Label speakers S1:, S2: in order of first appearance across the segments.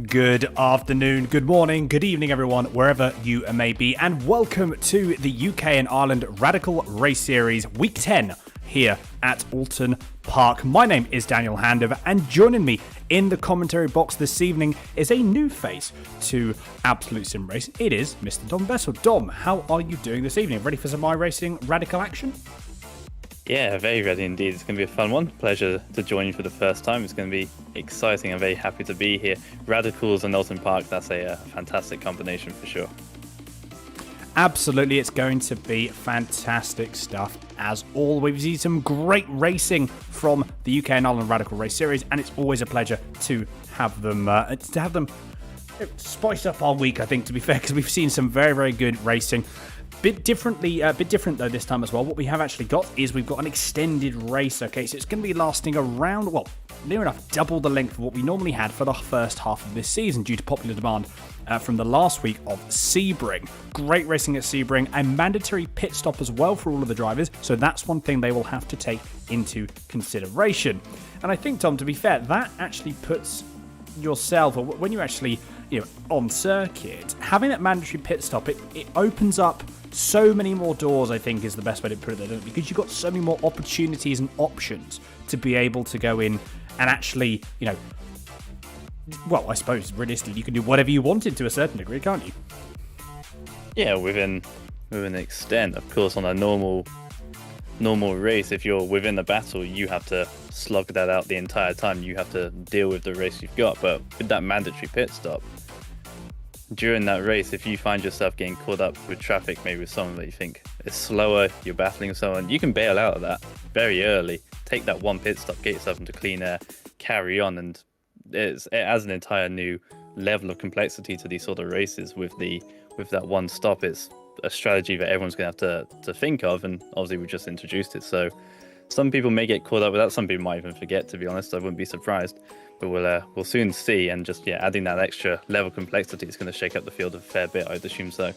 S1: Good afternoon, good morning, good evening, everyone, wherever you may be, and welcome to the UK and Ireland Radical Race Series Week 10 here at Oulton Park. My name is Daniel Handover, and joining me in the commentary box this evening is a new face to Absolute Sim Race. It is Mr. Dom Bessel. Dom, how are you doing this evening? Ready for some iRacing radical action?
S2: Yeah, very ready indeed. It's going to be a fun one. Pleasure to join you for the first time. It's going to be exciting. I'm very happy to be here. Radicals and Oulton Park, that's a fantastic combination for sure.
S1: Absolutely, it's going to be fantastic stuff as always. We've seen some great racing from the UK and Ireland Radical Race Series, and it's always a pleasure to have them spice up our week, I think, to be fair, because we've seen some very, very good racing. Bit different though this time as well. What we have actually got is we've got an extended race, okay? So it's going to be lasting around, well, near enough double the length of what we normally had for the first half of this season due to popular demand from the last week of Sebring. Great racing at Sebring, a mandatory pit stop as well for all of the drivers, so that's one thing they will have to take into consideration. And I think, Tom, to be fair, that actually puts yourself, or when you actually, on circuit, having that mandatory pit stop, it opens up so many more doors, I think, is the best way to put it, doesn't it? Because you've got so many more opportunities and options to be able to go in and actually, well, I suppose realistically you can do whatever you wanted to a certain degree, can't you?
S2: Yeah, within an extent. Of course, on a normal race, if you're within the battle, you have to slug that out the entire time. You have to deal with the race you've got. But with that mandatory pit stop, during that race, if you find yourself getting caught up with traffic, maybe with someone that you think is slower, you're battling with someone, you can bail out of that very early. Take that one pit stop, get yourself into clean air, carry on, and it adds an entire new level of complexity to these sort of races. With that one stop, it's a strategy that everyone's going to have to think of, and obviously we just introduced it. So some people may get caught up with that. Some people might even forget, to be honest. I wouldn't be surprised. But we'll soon see, and just adding that extra level of complexity is going to shake up the field a fair bit, I'd assume so.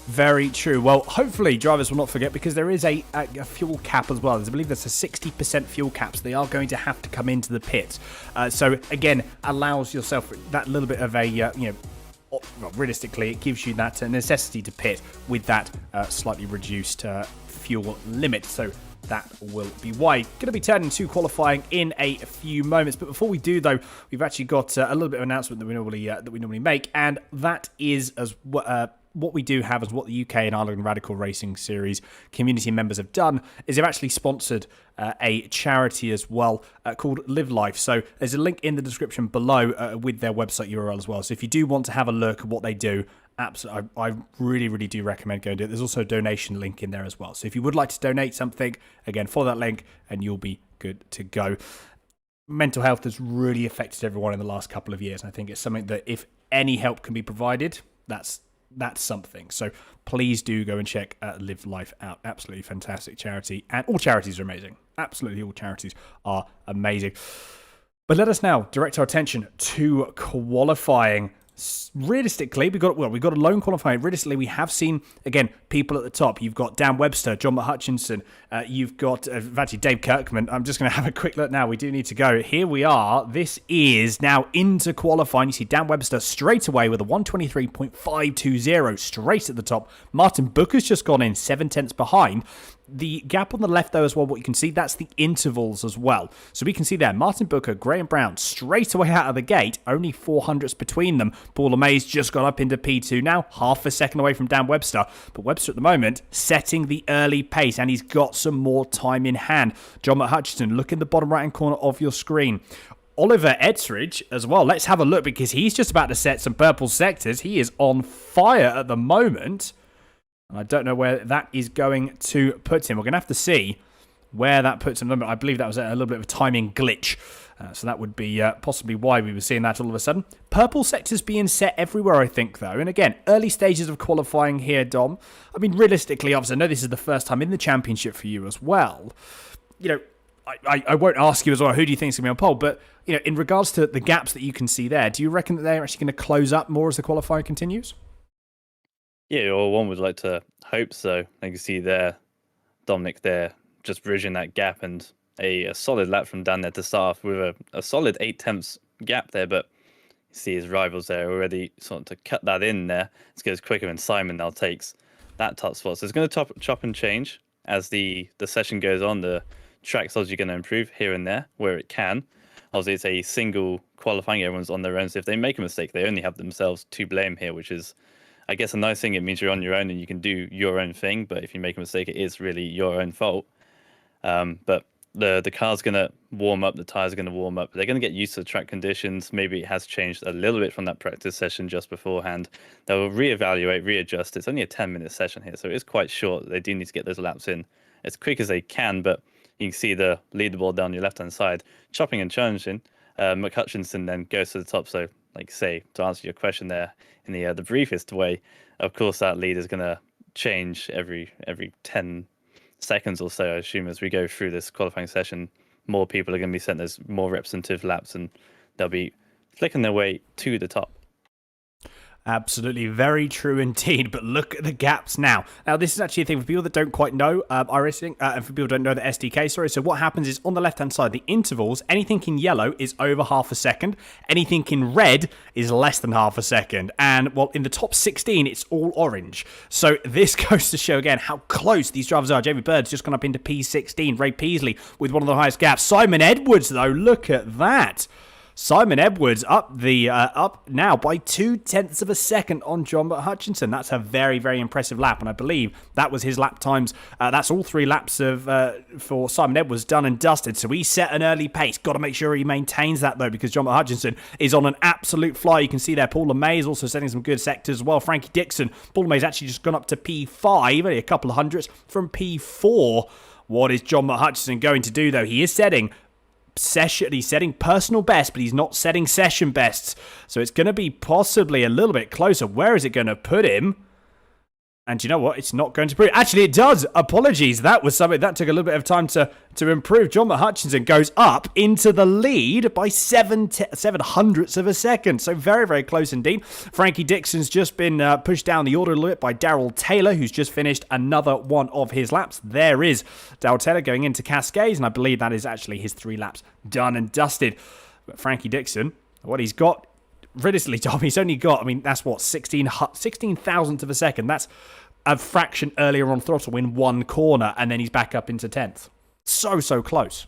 S1: Very true. Well, hopefully drivers will not forget, because there is a fuel cap as well. I believe there's a 60% fuel cap, so they are going to have to come into the pit. So again, allows yourself that little bit of a realistically, it gives you that necessity to pit with that slightly reduced fuel limit. So that will be why. Going to be turning to qualifying in a few moments. But before we do, though, we've actually got a little bit of an announcement that we normally make, and that is what we do have, is what the UK and Ireland Radical Racing Series community members have done, is they've actually sponsored a charity as well called Live Life. So there's a link in the description below with their website URL as well. So if you do want to have a look at what they do, absolutely, I really, really do recommend going to it. There's also a donation link in there as well. So if you would like to donate something, again, follow that link and you'll be good to go. Mental health has really affected everyone in the last couple of years. And I think it's something that if any help can be provided, that's something. So please do go and check Live Life out. Absolutely fantastic charity. And all charities are amazing. Absolutely all charities are amazing. But let us now direct our attention to qualifying. Realistically, we've got a lone qualifying. Realistically, we have seen, again, people at the top. You've got Dan Webster, John Hutchinson. You've got actually Dave Kirkman. I'm just going to have a quick look now. We do need to go. Here we are. This is now into qualifying. You see Dan Webster straight away with a 123.520 straight at the top. Martin Booker's just gone in 7/10 behind. The gap on the left, though, as well, what you can see, that's the intervals as well. So we can see there, Martin Booker, Graham Brown, straight away out of the gate, only 400ths between them. Paul LeMay's just got up into P2 now, half a second away from Dan Webster. But Webster at the moment, setting the early pace, and he's got some more time in hand. John Hutchison, look in the bottom right-hand corner of your screen. Oliver Ettridge as well. Let's have a look, because he's just about to set some purple sectors. He is on fire at the moment. I don't know where that is going to put him. We're going to have to see where that puts him. I believe that was a little bit of a timing glitch. So that would be possibly why we were seeing that all of a sudden. Purple sectors being set everywhere, I think, though. And again, early stages of qualifying here, Dom. I mean, realistically, obviously, I know this is the first time in the championship for you as well. I won't ask you as well, who do you think is going to be on pole? But, in regards to the gaps that you can see there, do you reckon that they're actually going to close up more as the qualifying continues?
S2: Yeah, or one would like to hope so. I can see there, Dominic there, just bridging that gap and a solid lap from down there to start off with a solid 8 tenths gap there, but you see his rivals there already starting to cut that in there. It goes quicker, and Simon now takes that top spot. So it's going to chop and change as the session goes on. The track's obviously going to improve here and there where it can. Obviously, it's a single qualifying. Everyone's on their own. So if they make a mistake, they only have themselves to blame here, which is, I guess, a nice thing. It means you're on your own and you can do your own thing. But if you make a mistake, it is really your own fault. But the car's going to warm up. The tires are going to warm up. They're going to get used to the track conditions. Maybe it has changed a little bit from that practice session just beforehand. They'll reevaluate, readjust. It's only a 10-minute session here, so it is quite short. They do need to get those laps in as quick as they can, but you can see the leaderboard down your left-hand side, chopping and challenging. Hutchinson then goes to the top. So, like say, to answer your question there in the briefest way, of course that lead is going to change every 10 seconds or so. I assume as we go through this qualifying session, more people are going to be sent those more representative laps, and they'll be flicking their way to the top.
S1: Absolutely, very true indeed. But look at the gaps now. Now, this is actually a thing for people that don't quite know iRacing, and for people who don't know the SDK, sorry. So what happens is on the left-hand side, the intervals, anything in yellow is over half a second. Anything in red is less than half a second. And, well, in the top 16, it's all orange. So this goes to show, again, how close these drivers are. Jamie Bird's just gone up into P16. Ray Peasley with one of the highest gaps. Simon Edwards, though, look at that. Simon Edwards up now by 0.2 of a second on John Hutchinson. That's a very, very impressive lap, and I believe that was his lap times. That's all 3 laps of for Simon Edwards done and dusted. So he set an early pace. Got to make sure he maintains that though, because John Hutchinson is on an absolute fly. You can see there, Paul LeMay is also setting some good sectors as well. Frankie Dixon, Paul LeMay's actually just gone up to P5, only a couple of hundredths from P4. What is John Hutchinson going to do though? He is setting he's setting personal best, but he's not setting session bests, so it's going to be possibly a little bit closer. Where is it going to put him? And you know what? It's not going to improve. Actually, it does. Apologies. That was something that took a little bit of time to improve. John Hutchinson goes up into the lead by 7/700ths of a second. So very, very close indeed. Frankie Dixon's just been pushed down the order a little bit by Daryl Taylor, who's just finished another one of his laps. There is Daryl Taylor going into Cascades, and I believe that is actually his 3 laps done and dusted. But Frankie Dixon, what he's got, realistically, Tom, he's only got, I mean, that's what, 16,000th of a second. That's a fraction earlier on throttle in one corner, and then he's back up into 10th. So close.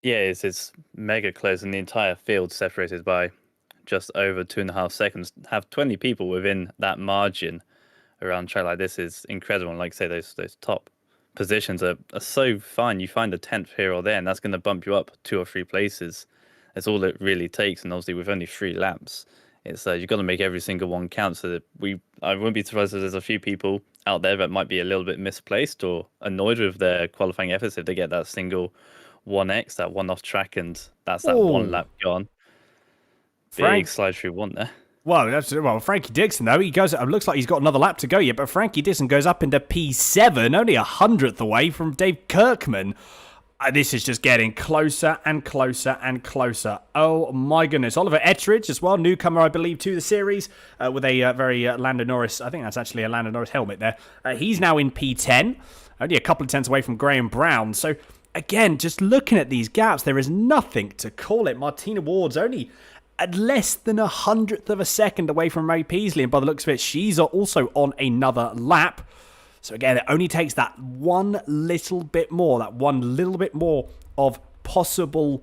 S2: Yeah, it's mega close, and the entire field separated by just over 2.5 seconds. Have 20 people within that margin around a track like this is incredible. And like I say, those top positions are so fine. You find a 10th here or there, and that's going to bump you up 2 or 3 places. That's all it really takes, and obviously with only 3 laps, it's you've got to make every single one count. So that I wouldn't be surprised if there's a few people out there that might be a little bit misplaced or annoyed with their qualifying efforts if they get that single 1x, that one off track, and that's that 1 lap gone. Big slide through 1 there.
S1: Well, Frankie Dixon, though, he goes. It looks like he's got another lap to go yet, but Frankie Dixon goes up into P7, only 100th away from Dave Kirkman. This is just getting closer and closer and closer. Oh my goodness. Oliver Ettridge as well, newcomer, I believe, to the series with a very Lando Norris. I think that's actually a Lando Norris helmet there. He's now in P10, only a couple of tenths away from Graham Brown. So again, just looking at these gaps, there is nothing to call it. Martina Ward's only at less than 100th of a second away from Ray Peasley, and by the looks of it, she's also on another lap. So again, it only takes that one little bit more of possible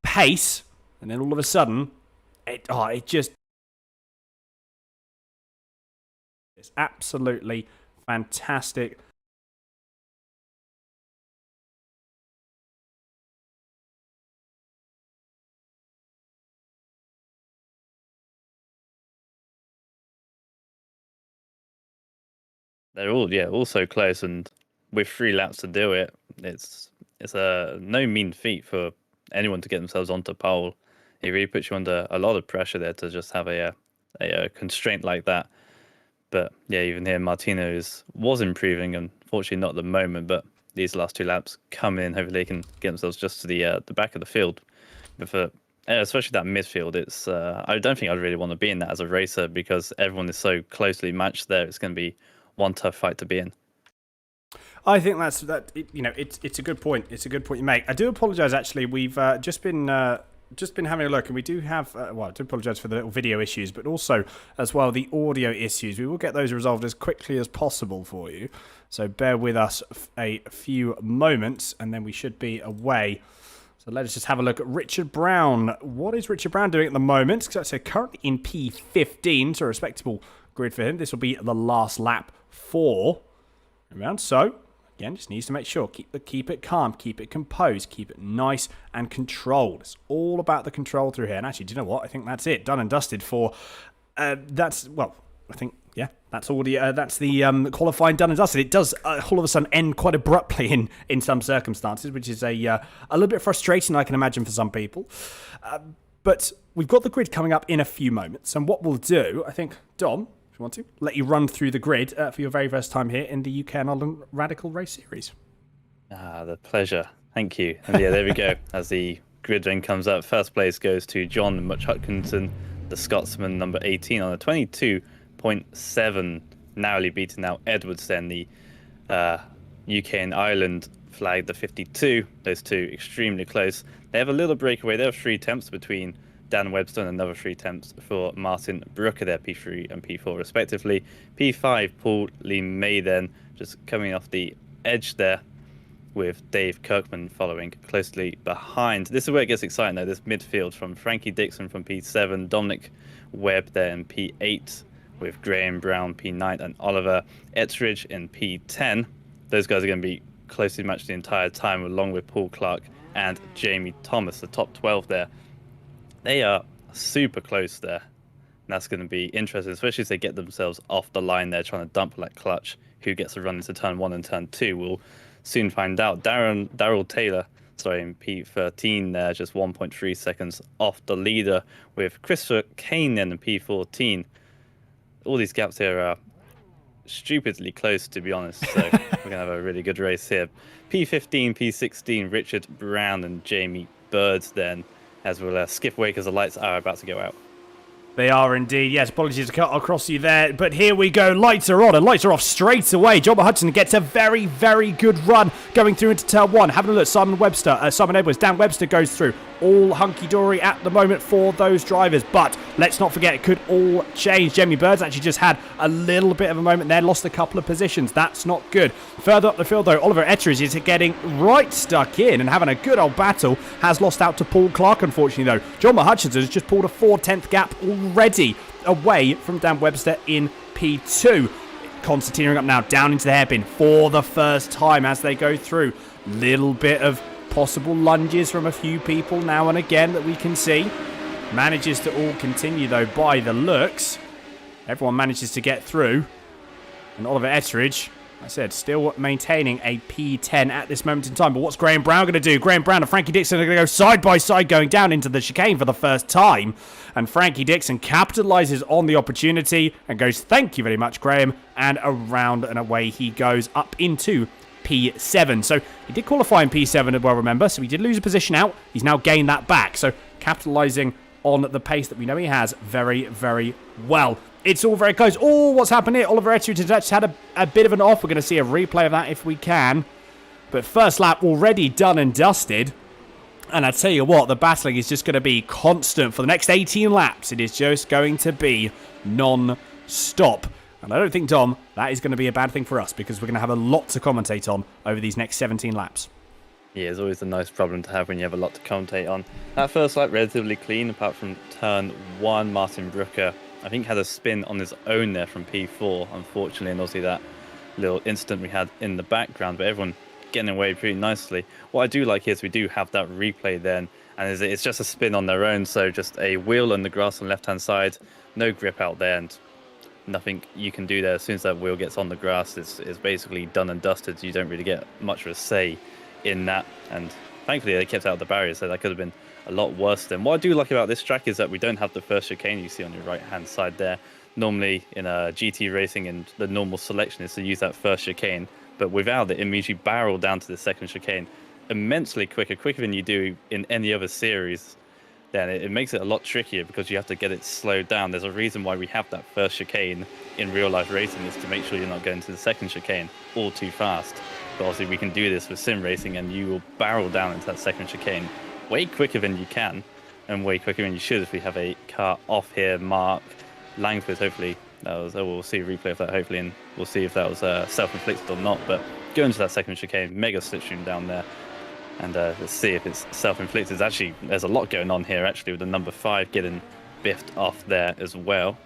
S1: pace, and then all of a sudden, it just, it's absolutely fantastic.
S2: They're all so close, and with 3 laps to do it, it's a no mean feat for anyone to get themselves onto pole. It really puts you under a lot of pressure there to just have a constraint like that. But yeah, even here, Martina was improving, unfortunately not at the moment, but these last 2 laps come in. Hopefully they can get themselves just to the back of the field. But for especially that midfield, it's I don't think I'd really want to be in that as a racer, because everyone is so closely matched there. It's going to be one tough fight to be in.
S1: I think it's a good point. It's a good point you make. I do apologise. Actually, we've just been having a look, and we do have. I do apologise for the little video issues, but also as well the audio issues. We will get those resolved as quickly as possible for you. So bear with us a few moments, and then we should be away. So let us just have a look at Richard Brown. What is Richard Brown doing at the moment? So currently in P15, so a respectable grid for him. This will be the last lap for around. So again, just needs to make sure, keep it calm, keep it composed, keep it nice and controlled. It's all about the control through here. And actually, do you know what? I think that's it. Done and dusted for, that's the qualifying done and dusted. It does all of a sudden end quite abruptly in some circumstances, which is a little bit frustrating, I can imagine, for some people. But we've got the grid coming up in a few moments. And what we'll do, I think, Dom, if you want to, let you run through the grid for your very first time here in the UK and Ireland Radical Race Series.
S2: The pleasure. Thank you. And yeah, there we go. As the grid then comes up, first place goes to John Hutchinson, the Scotsman, number 18 on a 22.7, narrowly beaten out Edwards, then the UK and Ireland flag, the 52. Those two extremely close. They have a little breakaway. There are 3 attempts between Dan Webster and another 3 attempts for Martin Brooker there, P3 and P4 respectively. P5, Paul Lee May then just coming off the edge there, with Dave Kirkman following closely behind. This is where it gets exciting though, this midfield from Frankie Dixon from P7, Dominic Webb there in P8, with Graham Brown P9 and Oliver Ettridge in P10. Those guys are going to be closely matched the entire time, along with Paul Clark and Jamie Thomas, the top 12 there. They are super close there. And that's going to be interesting, especially as they get themselves off the line there, trying to dump that clutch. Who gets to run into turn 1 and turn 2? We'll soon find out. Daryl Taylor, in P13 there, just 1.3 seconds off the leader, with Christopher Kane then in P14. All these gaps here are stupidly close, to be honest. So we're going to have a really good race here. P15, P16, Richard Brown and Jamie Birds then, as we'll skip away because the lights are about to go out.
S1: They are indeed. Yes, apologies to cut across you there. But here we go. Lights are on and lights are off straight away. John Hutchinson gets a very, very good run going through into turn 1. Having a look, Simon Edwards, Dan Webster goes through. All hunky-dory at the moment for those drivers. But let's not forget, it could all change. Jamie Birds actually just had a little bit of a moment there. Lost a couple of positions. That's not good. Further up the field, though, Oliver Ettridge is getting right stuck in and having a good old battle. Has lost out to Paul Clark, unfortunately, though. John Hutchinson has just pulled a 4/10 gap already away from Dan Webster in P2. Concertinaing up now, down into the hairpin for the first time as they go through. Little bit of possible lunges from a few people now and again that we can see. Manages to all continue, though, by the looks. Everyone manages to get through. And Oliver Ettridge, I said, still maintaining a P10 at this moment in time. But what's Graham Brown going to do? Graham Brown and Frankie Dixon are going to go side by side going down into the chicane for the first time. And Frankie Dixon capitalises on the opportunity and goes, thank you very much, Graham. And around and away he goes up into P7. So he did qualify in P7 as well, remember. So he did lose a position out. He's now gained that back. So capitalising on the pace that we know he has very, very well. It's all very close. Oh, what's happened here? Oliver Ettridge has actually had a bit of an off. We're going to see a replay of that if we can. But first lap already done and dusted. And I tell you what, the battling is just going to be constant for the next 18 laps. It is just going to be non-stop. And I don't think, Dom, that is going to be a bad thing for us because we're going to have a lot to commentate on over these next 17 laps.
S2: Yeah, it's always a nice problem to have when you have a lot to commentate on. That first lap, relatively clean, apart from turn 1. Martin Brooker, I think, had a spin on his own there from P4, unfortunately, and obviously that little incident we had in the background, but everyone getting away pretty nicely. What I do like here is we do have that replay then, and it's just a spin on their own, so just a wheel on the grass on the left-hand side, no grip out there, and nothing you can do there. As soon as that wheel gets on the grass, it's basically done and dusted. You don't really get much of a say in that, and thankfully they kept out the barrier, so that could have been a lot worse. Then what I do like about this track is that we don't have the first chicane you see on your right hand side there. Normally in a GT racing, and the normal selection is to use that first chicane, but without it immediately barrel down to the second chicane immensely quicker than you do in any other series. Then it makes it a lot trickier because you have to get it slowed down. There's a reason why we have that first chicane in real life racing, is to make sure you're not going to the second chicane all too fast. But obviously we can do this with sim racing, and you will barrel down into that second chicane way quicker than you can, and way quicker than you should if we have a car off here. Mark Langford, hopefully, we'll see a replay of that, hopefully, and we'll see if that was self-inflicted or not. But go into that second chicane, mega slipstream down there, and let's see if it's self-inflicted. Actually, there's a lot going on here, actually, with the number 5 getting biffed off there as well.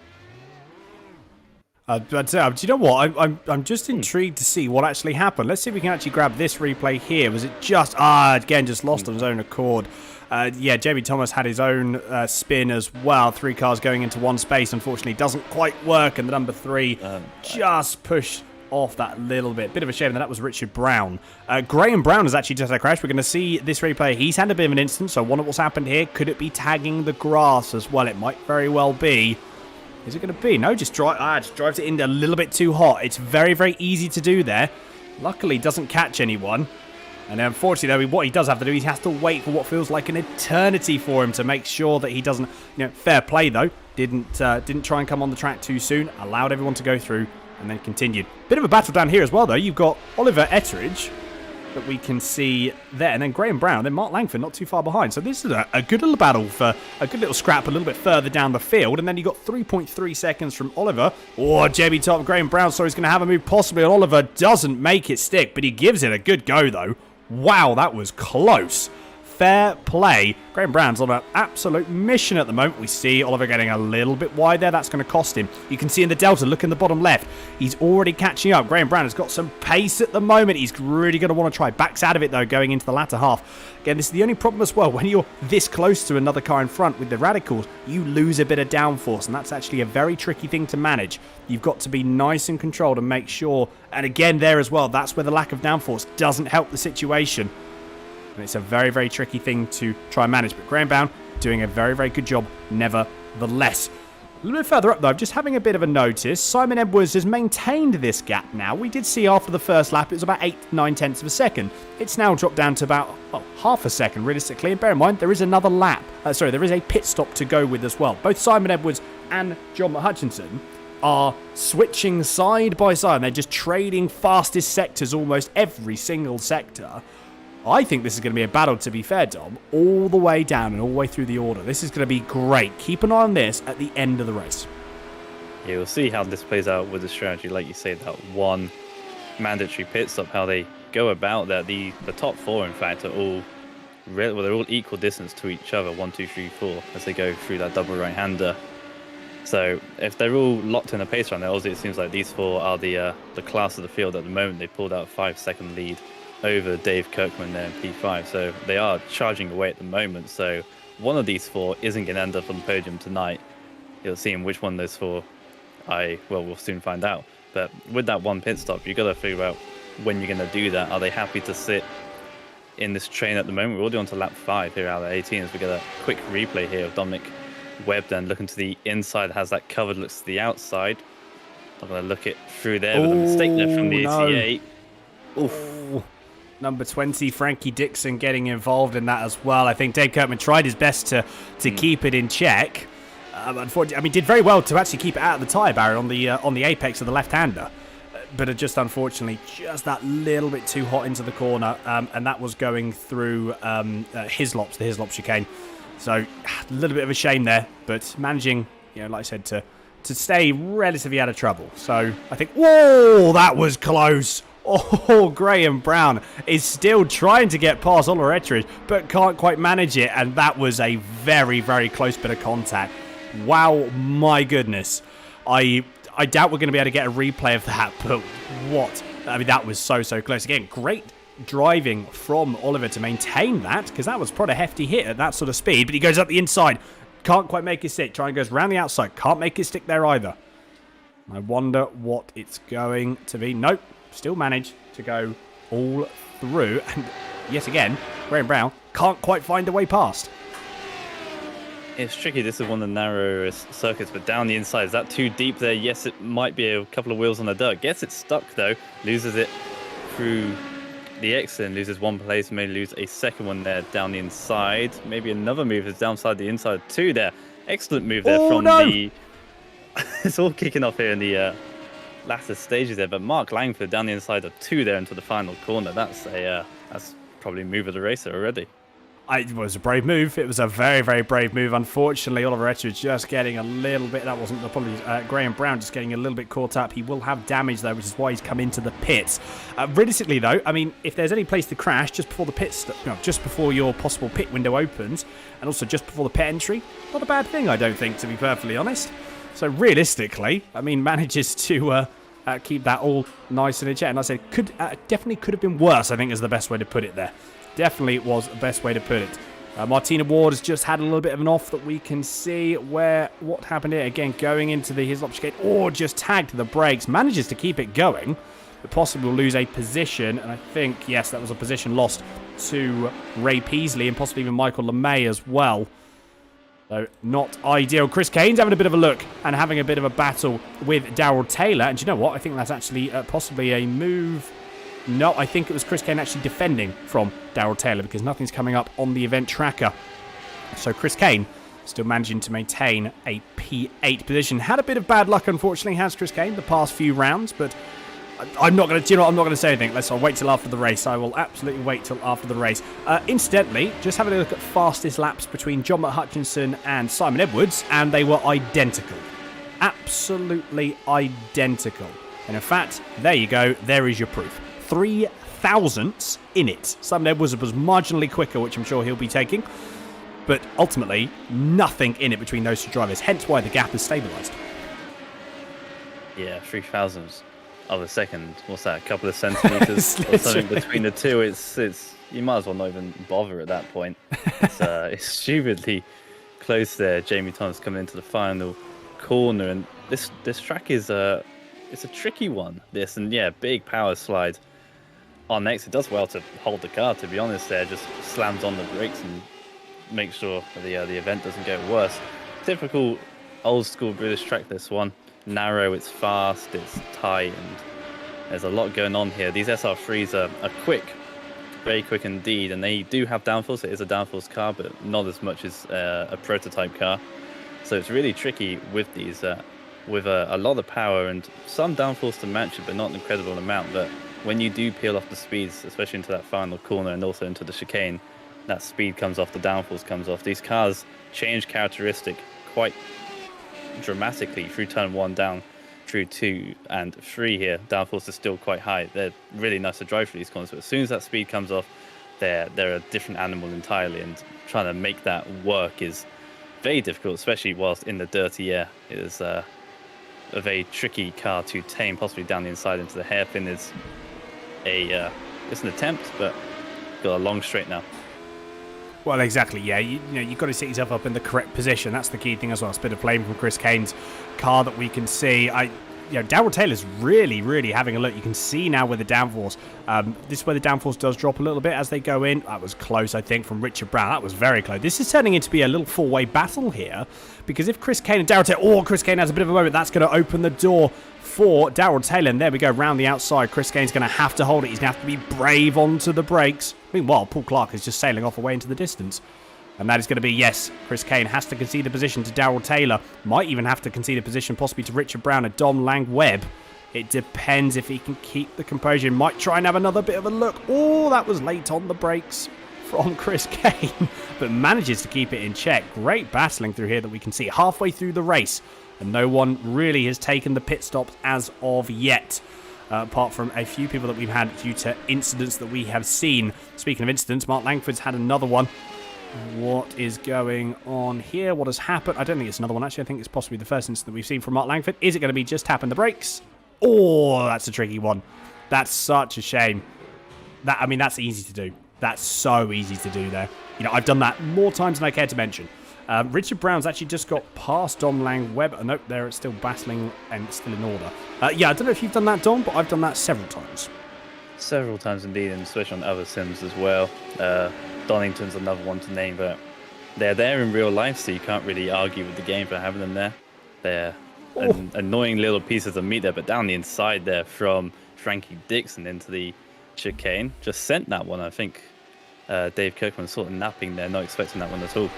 S1: But do you know what? I'm just intrigued to see what actually happened. Let's see if we can actually grab this replay here. Was it just again just lost on his own accord? Yeah, Jamie Thomas had his own spin as well. 3 cars going into one space. Unfortunately, doesn't quite work, and the number 3 just pushed off that little bit. Bit of a shame that was Richard Brown. Graham Brown has actually just had a crash. We're going to see this replay. He's had a bit of an instance, so I wonder what's happened here. Could it be tagging the grass as well? It might very well be. Is it going to be? No, just drives it in a little bit too hot. It's very, very easy to do there. Luckily, doesn't catch anyone. And unfortunately, though, what he does have to do, he has to wait for what feels like an eternity for him to make sure that he doesn't, fair play, though. Didn't try and come on the track too soon. Allowed everyone to go through and then continued. Bit of a battle down here as well, though. You've got Oliver Etheridge that we can see there, and then Graham Brown, then Mark Langford not too far behind. So this is a good little battle for a good little scrap a little bit further down the field. And then you got 3.3 seconds from Oliver. Jamie Top, Graham Brown, so he's going to have a move possibly, and Oliver doesn't make it stick, but he gives it a good go though. Wow, that was close. Fair play. Graham Brown's on an absolute mission at the moment. We see Oliver getting a little bit wide there. That's going to cost him. You can see in the delta, look in the bottom left. He's already catching up. Graham Brown has got some pace at the moment. He's really going to want to try. Backs out of it, though, going into the latter half. Again, this is the only problem as well. When you're this close to another car in front with the radicals, you lose a bit of downforce, and that's actually a very tricky thing to manage. You've got to be nice and controlled and make sure. And again, there as well, that's where the lack of downforce doesn't help the situation. And it's a very, very tricky thing to try and manage. But Graham Brown doing a very, very good job nevertheless. A little bit further up, though, just having a bit of a notice. Simon Edwards has maintained this gap now. We did see after the first lap, it was about 8-9 tenths of a second. It's now dropped down to about half a second, realistically. And bear in mind, there is another lap. There is a pit stop to go with as well. Both Simon Edwards and John Hutchinson are switching side by side. They're just trading fastest sectors almost every single sector. I think this is going to be a battle, to be fair, Dom, all the way down and all the way through the order. This is going to be great. Keep an eye on this at the end of the race.
S2: Yeah, we'll see how this plays out with the strategy. Like you say, that one mandatory pit stop, how they go about that. The top 4, in fact, are all they're all equal distance to each other, 1, 2, 3, 4, as they go through that double right-hander. So if they're all locked in a pace right now, obviously it seems like these 4 are the class of the field at the moment. They pulled out a 5-second lead over Dave Kirkman there in P5, so they are charging away at the moment. So one of these 4 isn't going to end up on the podium tonight. You'll see in which one of those 4 we'll soon find out. But with that one pit stop, you've got to figure out when you're going to do that. Are they happy to sit in this train at the moment? We're already on to lap 5 here out of 18 as we get a quick replay here of Dominic Webb then looking to the inside, has that covered, looks to the outside. I'm going to look it through there with a mistake there from the ATA.
S1: Oof. Number 20, Frankie Dixon, getting involved in that as well. I think Dave Kirkman tried his best to keep it in check. Unfortunately, did very well to actually keep it out of the tyre barrier on the apex of the left-hander. But it just unfortunately just that little bit too hot into the corner, and that was going through the Hislop chicane. So a little bit of a shame there, but managing, like I said, to stay relatively out of trouble. So I think, whoa, that was close. Graham Brown is still trying to get past Oliver Etheridge, but can't quite manage it, and that was a very, very close bit of contact. Wow, my goodness. I doubt we're going to be able to get a replay of that, but what? That was so close. Again, great driving from Oliver to maintain that, because that was probably a hefty hit at that sort of speed, but he goes up the inside. Can't quite make it stick. Trying goes around the outside. Can't make it stick there either. I wonder what it's going to be. Nope. Still managed to go all through. And yet again, Graham Brown can't quite find a way past.
S2: It's tricky. This is one of the narrowest circuits, but down the inside, is that too deep there? Yes, it might be a couple of wheels on the dirt. Gets it stuck, though. Loses it through the exit and loses one place. May lose a second one there down the inside. Maybe another move is downside the inside too there. Excellent move there the... It's all kicking off here in the latter stages there. But Mark Langford down the inside of 2 there into the final corner. That's probably move of the racer already.
S1: It was a brave move. It was a very, very brave move. Unfortunately, Oliver Etcheridge just getting a little bit, that wasn't probably Graham Brown just getting a little bit caught up. He will have damage though, which is why he's come into the pits. Realistically though, I mean, if there's any place to crash just before the just before your possible pit window opens, and also just before the pit entry, not a bad thing, I don't think, to be perfectly honest. So realistically, I mean, manages to keep that all nice and in check. And I said, definitely could have been worse, I think is the best way to put it there. Definitely was the best way to put it. Martina Ward has just had a little bit of an off that we can see what happened here. Again, going into the Hislop chicane, or just tagged the brakes, manages to keep it going, but possibly will lose a position. And I think, yes, that was a position lost to Ray Peasley and possibly even Michael LeMay as well. So not ideal. Chris Kane's having a bit of a look and having a bit of a battle with Daryl Taylor. And do you know what? I think that's actually possibly a move. No, I think it was Chris Kane actually defending from Daryl Taylor because nothing's coming up on the event tracker. So Chris Kane still managing to maintain a P8 position. Had a bit of bad luck, unfortunately, has Chris Kane the past few rounds, but I'm not going to, I'm not going to say anything. I'll wait till after the race. I will absolutely wait till after the race. Incidentally, just having a look at fastest laps between John Hutchinson and Simon Edwards, and they were identical. Absolutely identical. And in fact, there you go. There is your proof. 3 thousandths in it. Simon Edwards was marginally quicker, which I'm sure he'll be taking. But ultimately, nothing in it between those two drivers. Hence why the gap is stabilised.
S2: Yeah, 3 thousandths of a second. What's that? A couple of centimetres or something between the two. It's you might as well not even bother at that point. It's stupidly close there. Jamie Thomas coming into the final corner, and this track is it's a tricky one. This, and yeah, big power slide on next. It does well to hold the car, to be honest. There just slams on the brakes and makes sure that the event doesn't get worse. Typical old school British track, this one. Narrow, it's fast, it's tight, and there's a lot going on here. These SR3s are quick, very quick indeed, and they do have downforce. It is a downforce car, but not as much as a prototype car. So it's really tricky with these, with a lot of power and some downforce to match it, but not an incredible amount. But when you do peel off the speeds, especially into that final corner and also into the chicane, that speed comes off, the downforce comes off. These cars change characteristic quite dramatically through turn 1 down through 2 and 3 here. Downforce is still quite high. They're really nice to drive through these corners, but as soon as that speed comes off, they're a different animal entirely, and trying to make that work is very difficult, especially whilst in the dirty air. It is a very tricky car to tame, possibly down the inside into the hairpin. It's an attempt, but got a long straight now.
S1: Well, exactly, yeah. You've got to set yourself up in the correct position. That's the key thing as well. It's a bit of blame from Chris Kane's car that we can see. Daryl Taylor's really, really having a look. You can see now where the downforce, this is where the downforce does drop a little bit as they go in. That was close, I think, from Richard Brown. That was very close. This is turning into be a little four-way battle here, because if Chris Kane and Daryl Taylor, Chris Kane has a bit of a moment, that's going to open the door for Daryl Taylor. And there we go, round the outside. Chris Kane's going to have to hold it. He's going to have to be brave onto the brakes. Meanwhile, Paul Clark is just sailing off away into the distance. And that is going to be, yes, Chris Kane has to concede a position to Daryl Taylor. Might even have to concede a position possibly to Richard Brown and Dom Lang-Webb. It depends if he can keep the composure. Might try and have another bit of a look. Oh, that was late on the brakes from Chris Kane. But manages to keep it in check. Great battling through here that we can see halfway through the race. And no one really has taken the pit stops as of yet. Apart from a few people that we've had due to incidents that we have seen. Speaking of incidents, Mark Langford's had another one. What is going on here? What has happened? I don't think it's another one, actually. I think it's possibly the first incident that we've seen from Mark Langford. Is it going to be just tapping the brakes? Oh, that's a tricky one. That's such a shame. That's easy to do. That's so easy to do there. I've done that more times than I care to mention. Richard Brown's actually just got past Dom Lang-Webb. Nope, they're still battling and still in order. I don't know if you've done that, Dom, but I've done that several times.
S2: Several times indeed, and especially on other sims as well. Donington's another one to name, but they're there in real life, so you can't really argue with the game for having them there. They're annoying little pieces of meat there, but down the inside there from Frankie Dixon into the chicane. Just sent that one, I think. Dave Kirkman sort of napping there, not expecting that one at all.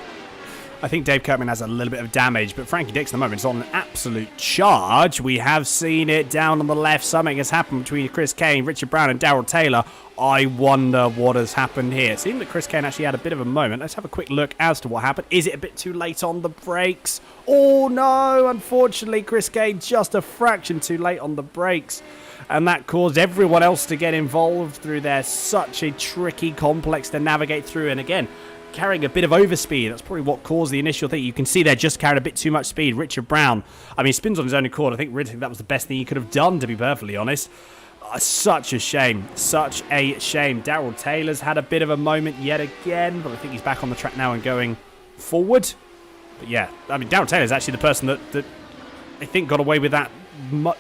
S1: I think Dave Kirkman has a little bit of damage, but Frankie Dix at the moment is on an absolute charge. We have seen it down on the left. Something has happened between Chris Kane, Richard Brown and Daryl Taylor. I wonder what has happened here. It seemed that Chris Kane actually had a bit of a moment. Let's have a quick look as to what happened. Is it a bit too late on the brakes? Oh no, unfortunately Chris Kane just a fraction too late on the brakes. And that caused everyone else to get involved through there. Such a tricky complex to navigate through. And again, carrying a bit of overspeed. That's probably what caused the initial thing. You can see there just carried a bit too much speed. Richard Brown, I mean, spins on his own accord. I think really that was the best thing he could have done, to be perfectly honest. Such a shame. Such a shame. Daryl Taylor's had a bit of a moment yet again, but I think he's back on the track now and going forward. But yeah, I mean, Daryl Taylor's actually the person that I think got away with that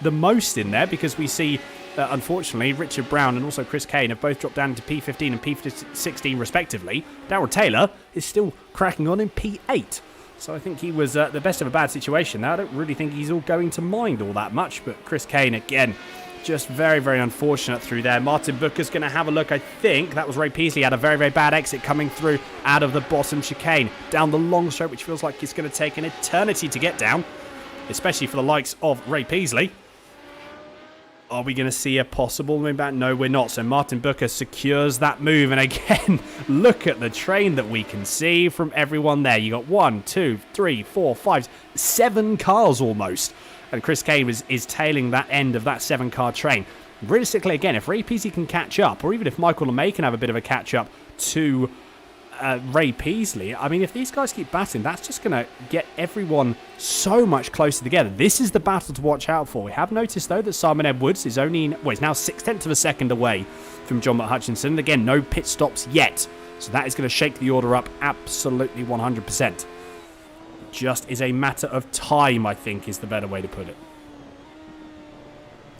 S1: the most in there, because we see, unfortunately, Richard Brown and also Chris Kane have both dropped down into P15 and P16 respectively. Daryl Taylor is still cracking on in P8. So I think he was the best of a bad situation now. I don't really think he's all going to mind all that much, but Chris Kane, again, just very, very unfortunate through there. Martin Booker's going to have a look. I think that was Ray Peasley. Had a very, very bad exit coming through out of the bottom chicane. Down the long straight, which feels like it's going to take an eternity to get down, especially for the likes of Ray Peasley. Are we going to see a possible move back? No, we're not. So Martin Booker secures that move. And again, look at the train that we can see from everyone there. You got 1, 2, 3, 4, 5, 7 cars almost. And Chris Kane is tailing that end of that 7-car train. Realistically, again, if Ray Peasley can catch up, or even if Michael LeMay can have a bit of a catch up to Ray Peasley, I mean, if these guys keep battling, that's just going to get everyone so much closer together. This is the battle to watch out for. We have noticed, though, that Simon Edwards is only, he's now 0.6 of a second away from John Hutchinson. Again, no pit stops yet. So that is going to shake the order up absolutely 100%. Just is a matter of time, I think, is the better way to put it.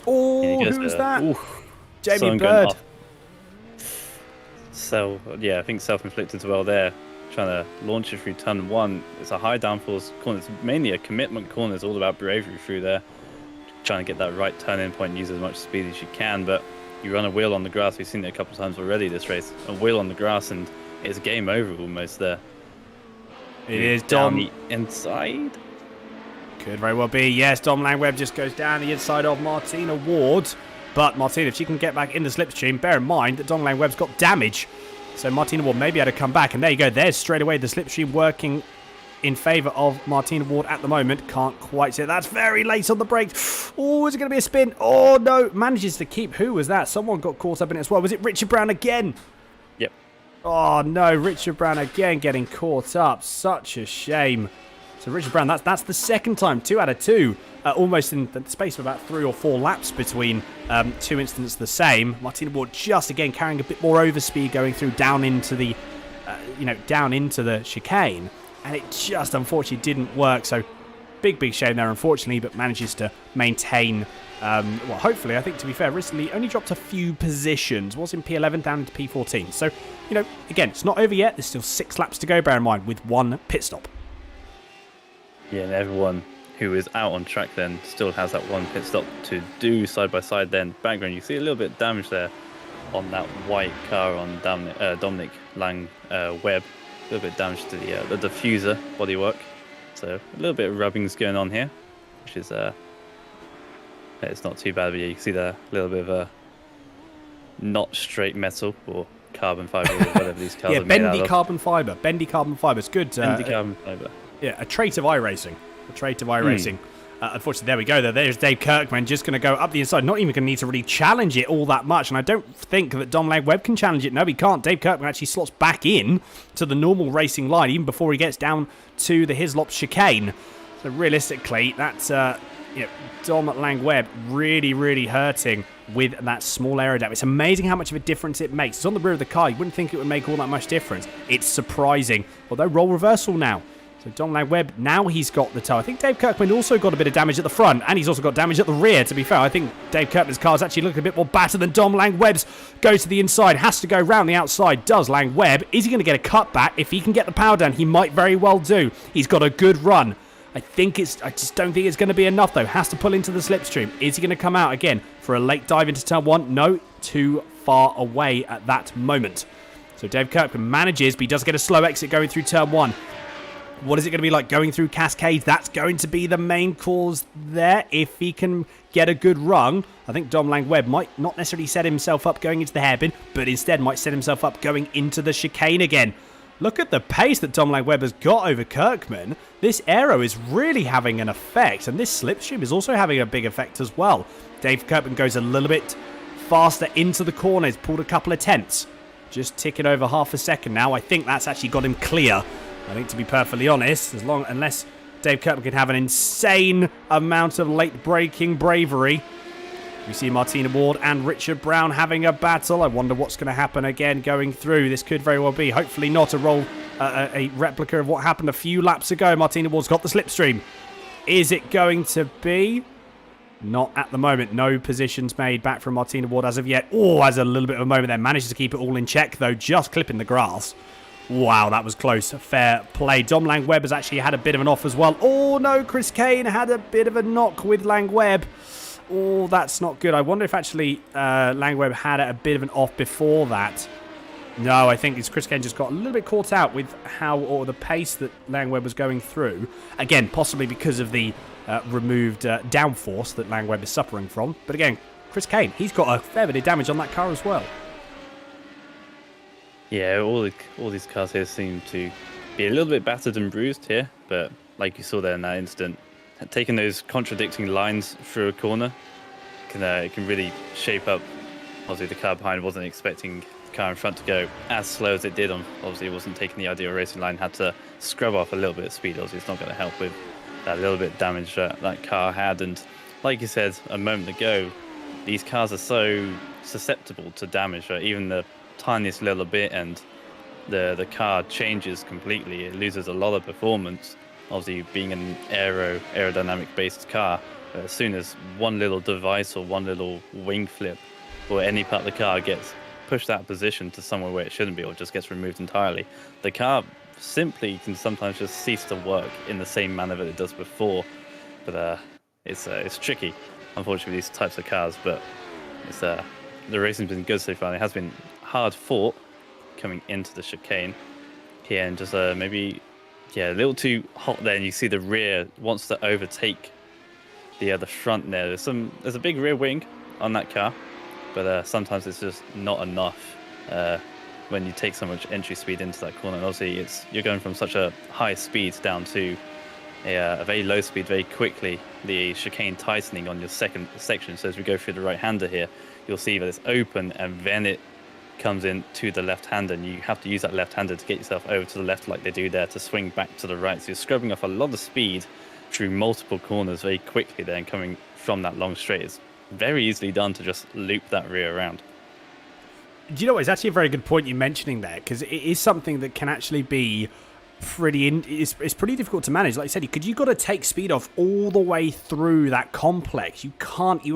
S1: Oh, who's that?
S2: Oof,
S1: Jamie Bird.
S2: So, yeah, I think self-inflicted as well there. Trying to launch it through turn 1. It's a high downforce corner. It's mainly a commitment corner. It's all about bravery through there. Trying to get that right turn-in point and use as much speed as you can. But you run a wheel on the grass. We've seen it a couple of times already this race. A wheel on the grass and it's game over almost there.
S1: It is
S2: down
S1: Dom.
S2: the inside.
S1: Could very well be. Yes, Dom Langweb just goes down the inside of Martina Ward. But Martina, if she can get back in the slipstream, bear in mind that Dom Langweb's got damage. So Martina Ward may be able to come back. And there you go. There's straight away the slipstream working in favour of Martina Ward at the moment. Can't quite see it. That's very late on the brake. Oh, is it going to be a spin? Oh, no. Manages to keep. Who was that? Someone got caught up in it as well. Was it Richard Brown again?
S2: Yep.
S1: Oh, no. Richard Brown again getting caught up. Such a shame. So Richard Brown, that's the second time. 2 out of 2. Almost in the space of about 3 or 4 laps between two incidents the same. Martina Ward just again carrying a bit more overspeed going through down into the, down into the chicane, and it just unfortunately didn't work. So big shame there, unfortunately, but manages to maintain. Well, hopefully, I think to be fair, recently only dropped a few positions. Was in P11 down into P14. So again, it's not over yet. There's still 6 laps to go. Bear in mind with 1 pit stop.
S2: Yeah, and everyone who is out on track then still has that 1 pit stop to do side by side. Then background, you see a little bit of damage there on that white car on Dominic Lang Webb. A little bit of damage to the diffuser bodywork. So a little bit of rubbings going on here, which is it's not too bad. But yeah, you can see there a little bit of a not straight metal or carbon fiber or whatever these cars are made out of.
S1: Bendy carbon fiber. Bendy carbon fiber. It's good.
S2: Bendy carbon fiber.
S1: Yeah, a trait of iRacing. Unfortunately, there we go. There's Dave Kirkman just going to go up the inside. Not even going to need to really challenge it all that much. And I don't think that Dom Langweb can challenge it. No, he can't. Dave Kirkman actually slots back in to the normal racing line even before he gets down to the Hislop chicane. So realistically, that's Dom Langweb really hurting with that small aerodynamic. It's amazing how much of a difference it makes. It's on the rear of the car. You wouldn't think it would make all that much difference. It's surprising. Although role reversal now. So Dom Langweb, now he's got the toe. I think Dave Kirkman also got a bit of damage at the front, and he's also got damage at the rear, to be fair. I think Dave Kirkman's car's actually looking a bit more battered than Dom Langweb's. Goes to the inside, has to go round the outside, does Langweb. Is he going to get a cutback? If he can get the power down, he might very well do. He's got a good run. I just don't think it's going to be enough, though. Has to pull into the slipstream. Is he going to come out again for a late dive into turn 1? No, too far away at that moment. So Dave Kirkman manages, but he does get a slow exit going through turn 1. What is it going to be like going through Cascades? That's going to be the main cause there. If he can get a good run, I think Dom Langweb might not necessarily set himself up going into the hairpin, but instead might set himself up going into the chicane again. Look at the pace that Dom Langweb has got over Kirkman. This aero is really having an effect, and this slipstream is also having a big effect as well. Dave Kirkman goes a little bit faster into the corner. He's pulled a couple of tenths. Just ticking over half a second now. I think that's actually got him clear. I think, to be perfectly honest, unless Dave Kirkman can have an insane amount of late braking bravery. We see Martina Ward and Richard Brown having a battle. I wonder what's going to happen again going through. This could very well be, hopefully not a replica of what happened a few laps ago. Martina Ward's got the slipstream. Is it going to be? Not at the moment. No positions made back from Martina Ward as of yet. Oh, has a little bit of a moment there. Manages to keep it all in check, though. Just clipping the grass. Wow, that was close. Fair play. Dom Langweb has actually had a bit of an off as well. Oh, no. Chris Kane had a bit of a knock with Langweb. Oh, that's not good. I wonder if actually Langweb had a bit of an off before that. No, I think it's Chris Kane just got a little bit caught out with the pace that Langweb was going through. Again, possibly because of the removed downforce that Langweb is suffering from. But again, Chris Kane, he's got a fair bit of damage on that car as well.
S2: Yeah, all these cars here seem to be a little bit battered and bruised here, but like you saw there in that instant, taking those contradicting lines through a corner can really shape up. Obviously, the car behind wasn't expecting the car in front to go as slow as it did. Obviously, it wasn't taking the ideal racing line, had to scrub off a little bit of speed. Obviously, it's not going to help with that little bit of damage that car had. And like you said a moment ago, these cars are so susceptible to damage, right? Even the tiniest little bit and the car changes completely. It loses a lot of performance. Obviously, being an aerodynamic based car, as soon as one little device or one little wing flip or any part of the car gets pushed out of position to somewhere where it shouldn't be or just gets removed entirely, the car simply can sometimes just cease to work in the same manner that it does before. But it's tricky, unfortunately, these types of cars. But the racing's been good so far. It has been hard fought coming into the chicane here, and just maybe a little too hot there. And you see the rear wants to overtake the front there. There's a big rear wing on that car, but sometimes it's just not enough when you take so much entry speed into that corner. And obviously, you're going from such a high speed down to a very low speed very quickly. The chicane tightening on your second section. So as we go through the right-hander here, you'll see that it's open and then it comes in to the left-hander, and you have to use that left-hander to get yourself over to the left like they do there to swing back to the right. So you're scrubbing off a lot of speed through multiple corners very quickly there, and coming from that long straight is very easily done to just loop that rear around.
S1: Do you know what? It's actually a very good point you're mentioning there, because it is something that can actually be it's pretty difficult to manage. Like I said, you've got to take speed off all the way through that complex. You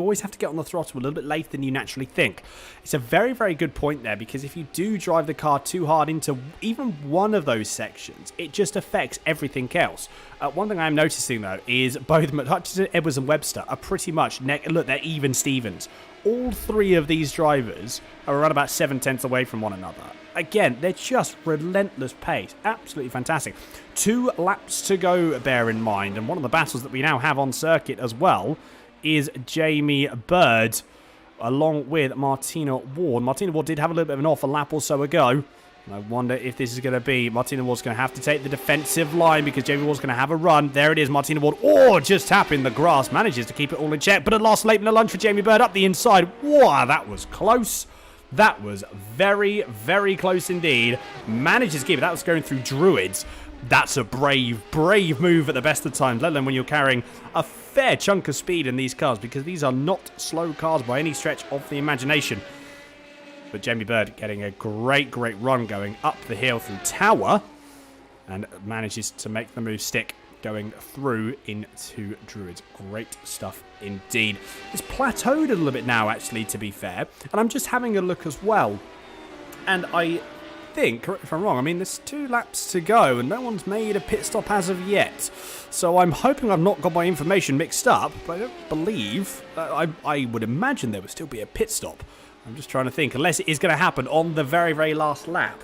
S1: always have to get on the throttle a little bit later than you naturally think. It's a very, very good point there, because if you do drive the car too hard into even one of those sections, it just affects everything else. One thing I'm noticing, though, is both Hutchinson, Edwards and Webster are pretty much, look, they're even Stevens. All three of these drivers are around about 7/10 away from one another. Again, they're just relentless pace. Absolutely fantastic. 2 laps to go, bear in mind. And one of the battles that we now have on circuit as well is Jamie Bird, along with Martina Ward. Martina Ward did have a little bit of an off a lap or so ago. I wonder if this is going to be... Martina Ward's going to have to take the defensive line because Jamie Ward's going to have a run. There it is, Martina Ward. Oh, just tapping the grass. Manages to keep it all in check. But at last, late in the lunge for Jamie Bird up the inside. Wow, that was close. That was very, very close indeed. Manages to keep it. That was going through Druids. That's a brave, brave move at the best of times, let alone when you're carrying a fair chunk of speed in these cars, because these are not slow cars by any stretch of the imagination. But Jamie Bird getting a great, great run going up the hill through Tower and manages to make the move stick going through into Druids. Great stuff indeed. It's plateaued a little bit now, actually, to be fair. And I'm just having a look as well. And I think, correct me if I'm wrong, I mean, there's 2 laps to go and no one's made a pit stop as of yet. So I'm hoping I've not got my information mixed up, but I don't believe... I would imagine there would still be a pit stop. I'm just trying to think, unless it is going to happen on the very, very last lap.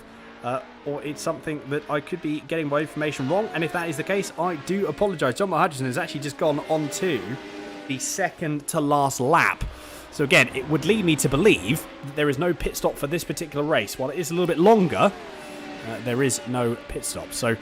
S1: or it's something that I could be getting my information wrong. And if that is the case, I do apologise. John Hutchison has actually just gone on to the second to last lap. So again, it would lead me to believe that there is no pit stop for this particular race. While it is a little bit longer, there is no pit stop. So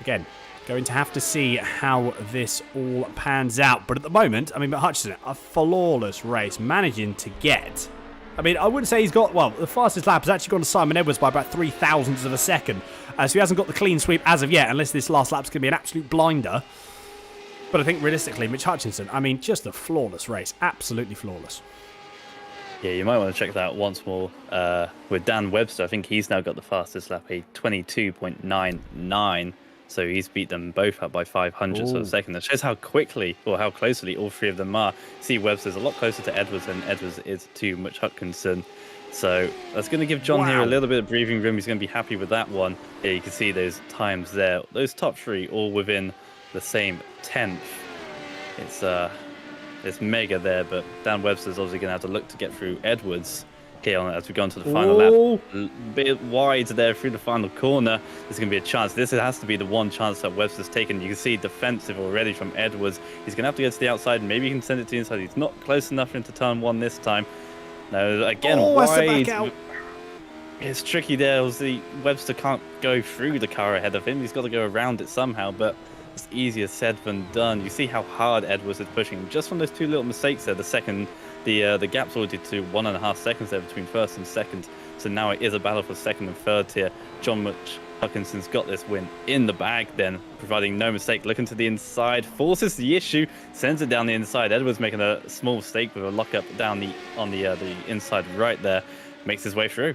S1: again, going to have to see how this all pans out. But at the moment, I mean, Hutchinson, a flawless race, managing to get... I mean, I wouldn't say he's got... Well, the fastest lap has actually gone to Simon Edwards by about 0.003 of a second. So he hasn't got the clean sweep as of yet, unless this last lap's going to be an absolute blinder. But I think realistically, Mitch Hutchinson, I mean, just a flawless race. Absolutely flawless.
S2: Yeah, you might want to check that out once more with Dan Webster. I think he's now got the fastest lap, a 22.99. So he's beat them both up by 500 of a second. That shows how quickly, or how closely, all three of them are. See, Webster's a lot closer to Edwards than Edwards is to Mitch Hutchinson. So that's going to give John here a little bit of breathing room. He's going to be happy with that one. Here you can see those times there. Those top three all within the same 10th. It's mega there, but Dan Webster's obviously going to have to look to get through Edwards here on as we go into the final lap. A bit wide there through the final corner. There's going to be a chance. This has to be the one chance that Webster's taken. You can see defensive already from Edwards. He's going to have to get to the outside. Maybe he can send it to the inside. He's not close enough into turn one this time. No, again, wide. It's tricky there. Obviously, Webster can't go through the car ahead of him. He's got to go around it somehow, but it's easier said than done. You see how hard Edwards is pushing. Just from those two little mistakes there, the gap's already to 1.5 seconds there between first and second. So now it is a battle for second and third here. John Mitch Hutchinson's got this win in the bag then, providing no mistake. Looking to the inside, forces the issue, sends it down the inside. Edwards making a small mistake with a lockup down on the inside right there. Makes his way through.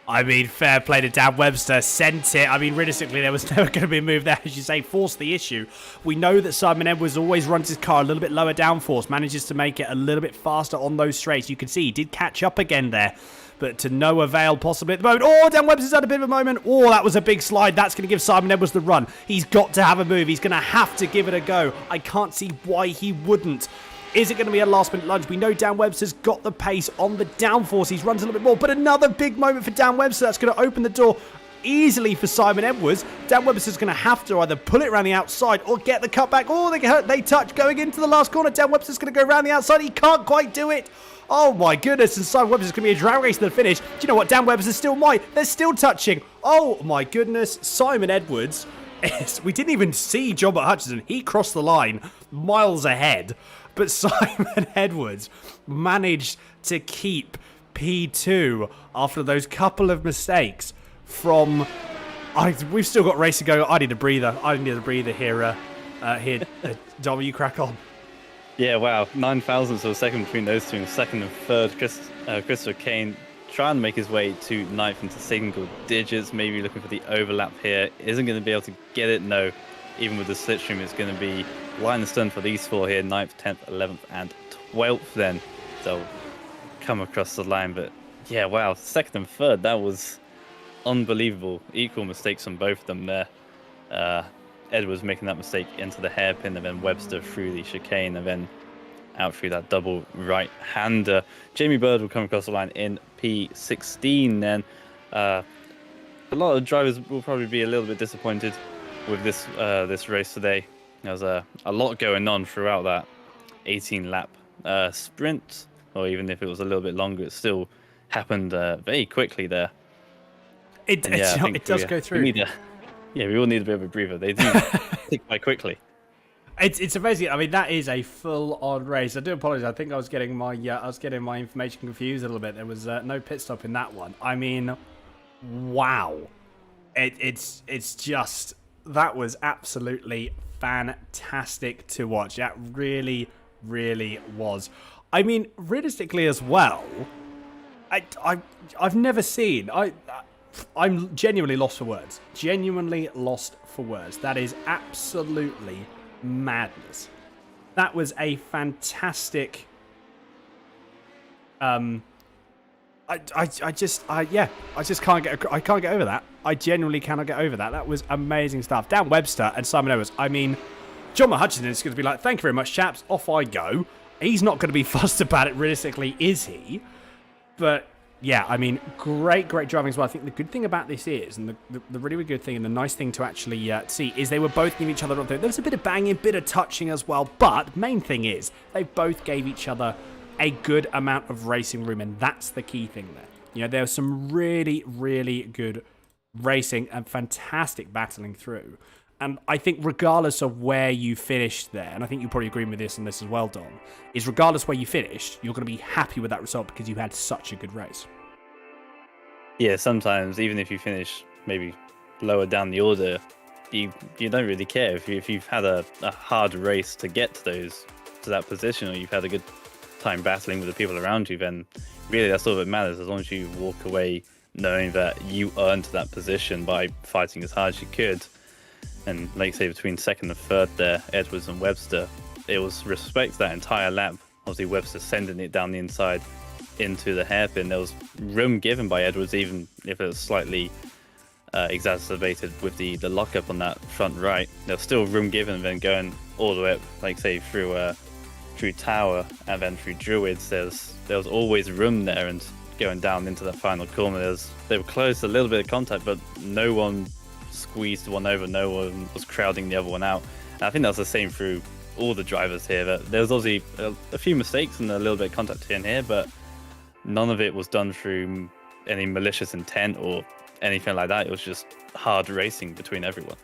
S1: I mean, fair play to Dan Webster. Sent it. I mean, realistically, there was never going to be a move there. As you say, forced the issue. We know that Simon Edwards always runs his car a little bit lower downforce, manages to make it a little bit faster on those straights. You can see he did catch up again there, but to no avail possibly at the moment. Oh, Dan Webster's had a bit of a moment. Oh, that was a big slide. That's going to give Simon Edwards the run. He's got to have a move. He's going to have to give it a go. I can't see why he wouldn't. Is it going to be a last-minute lunge? We know Dan Webster's got the pace on the downforce. He's runs a little bit more, but another big moment for Dan Webster. That's going to open the door easily for Simon Edwards. Dan Webster's going to have to either pull it around the outside or get the cutback. Oh, they touch going into the last corner. Dan Webster's going to go around the outside. He can't quite do it. Oh, my goodness. And Simon Webster's going to be a drag race to the finish. Do you know what? Dan Webster still might. They're still touching. Oh, my goodness. Simon Edwards. We didn't even see John Hutchinson. He crossed the line miles ahead. But Simon Edwards managed to keep P2 after those couple of mistakes from... we've still got race to go. I need a breather. Here, Dom, you crack on.
S2: Yeah, wow. 9 thousandths of a second between those two. In second and third, Christopher Kane trying to make his way to ninth into single digits. Maybe looking for the overlap here. Isn't going to be able to get it. No. Even with the slipstream, it's going to be line and stun for these four here, 9th, 10th, 11th, and 12th then. They'll come across the line. But yeah, wow, second and third, that was unbelievable. Equal mistakes on both of them there. Edwards making that mistake into the hairpin, and then Webster through the chicane, and then out through that double right-hander. Jamie Bird will come across the line in P16 then. A lot of drivers will probably be a little bit disappointed with this race today. There was a lot going on throughout that 18-lap sprint, or even if it was a little bit longer, it still happened very quickly there.
S1: It does go through.
S2: We all need a bit of a breather. They do tick by quickly.
S1: It's amazing. I mean, that is a full-on race. I do apologize. I think I was getting my information confused a little bit. There was no pit stop in that one. I mean, wow. It's just... That was absolutely fantastic to watch. That really, really was. I mean, realistically as well, I've never seen... I'm genuinely lost for words. Genuinely lost for words. That is absolutely madness. That was a fantastic... I just can't get over that. I genuinely cannot get over that. That was amazing stuff. Dan Webster and Simon Edwards. I mean, John Hutchinson is going to be like, thank you very much, chaps. Off I go. He's not going to be fussed about it realistically, is he? But Yeah, I mean, great driving as well. I think the good thing about this is, and the really, really good thing, and the nice thing to actually see, is they were both giving each other. There was a bit of banging, bit of touching as well, but main thing is they both gave each other a good amount of racing room, and that's the key thing there. You know, there was some really, really good racing and fantastic battling through. And I think regardless of where you finished there, and I think you probably agree with this on this as well, Don, is regardless where you finished, you're going to be happy with that result because you had such a good race.
S2: Yeah, sometimes even if you finish maybe lower down the order, you don't really care if you've had a hard race to get to that position, or you've had a good time battling with the people around you. Then really that's all that matters, as long as you walk away knowing that you earned that position by fighting as hard as you could. And like say between second and third there, Edwards and Webster, it was respect that entire lap. Obviously Webster sending it down the inside into the hairpin. There was room given by Edwards, even if it was slightly exacerbated with the lockup on that front right. There was still room given, then going all the way up, like say through Tower and then through Druids. There was always room there, and going down into that final corner, they were close, a little bit of contact, but no one squeezed one over, no one was crowding the other one out. And I think that's the same through all the drivers here. That there was obviously a few mistakes and a little bit of contact here and here, but none of it was done through any malicious intent or anything like that. It was just hard racing between everyone.